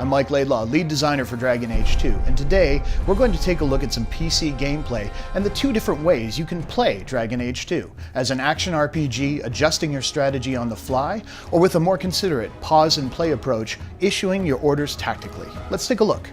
I'm Mike Laidlaw, lead designer for Dragon Age 2, and today we're going to take a look at some PC gameplay and the two different ways you can play Dragon Age 2, as an action RPG, adjusting your strategy on the fly, or with a more considerate pause and play approach, issuing your orders tactically. Let's take a look.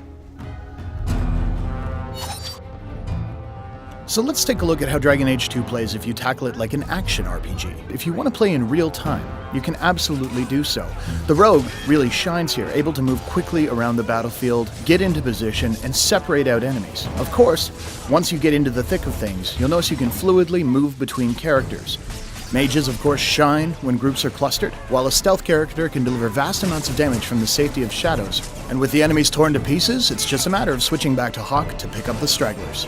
So let's take a look at how Dragon Age 2 plays if you tackle it like an action RPG. If you want to play in real time, you can absolutely do so. The rogue really shines here, able to move quickly around the battlefield, get into position, and separate out enemies. Of course, once you get into the thick of things, you'll notice you can fluidly move between characters. Mages, of course, shine when groups are clustered, while a stealth character can deliver vast amounts of damage from the safety of shadows. And with the enemies torn to pieces, it's just a matter of switching back to Hawk to pick up the stragglers.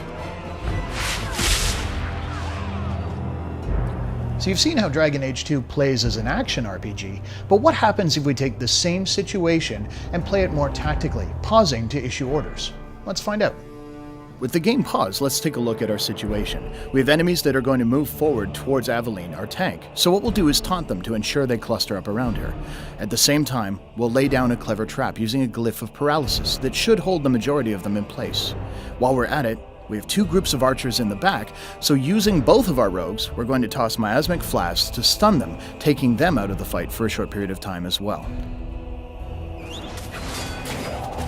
So you've seen how Dragon Age 2 plays as an action RPG, but what happens if we take the same situation and play it more tactically, pausing to issue orders? Let's find out. With the game paused, let's take a look at our situation. We have enemies that are going to move forward towards Aveline, our tank, so what we'll do is taunt them to ensure they cluster up around her. At the same time, we'll lay down a clever trap using a glyph of paralysis that should hold the majority of them in place. While we're at it, we have two groups of archers in the back, so using both of our rogues, we're going to toss miasmic flasks to stun them, taking them out of the fight for a short period of time as well.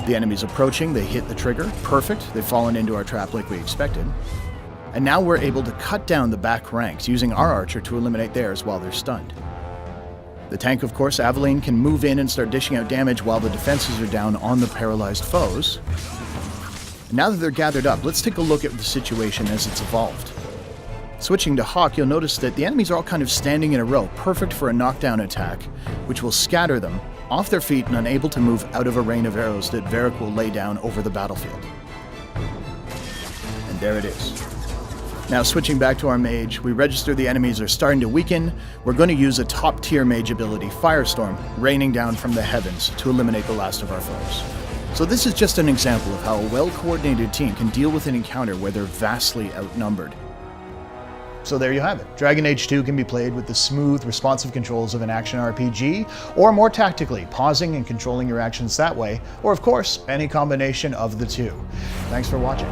The enemy's approaching, they hit the trigger, perfect, they've fallen into our trap like we expected. And now we're able to cut down the back ranks, using our archer to eliminate theirs while they're stunned. The tank, of course, Aveline, can move in and start dishing out damage while the defenses are down on the paralyzed foes. Now that they're gathered up, let's take a look at the situation as it's evolved. Switching to Hawk, you'll notice that the enemies are all kind of standing in a row, perfect for a knockdown attack, which will scatter them off their feet and unable to move out of a rain of arrows that Varric will lay down over the battlefield. And there it is. Now switching back to our mage, we register the enemies are starting to weaken. We're going to use a top-tier mage ability, Firestorm, raining down from the heavens to eliminate the last of our foes. So this is just an example of how a well-coordinated team can deal with an encounter where they're vastly outnumbered. So there you have it. Dragon Age 2 can be played with the smooth, responsive controls of an action RPG, or more tactically, pausing and controlling your actions that way, or of course, any combination of the two. Thanks for watching.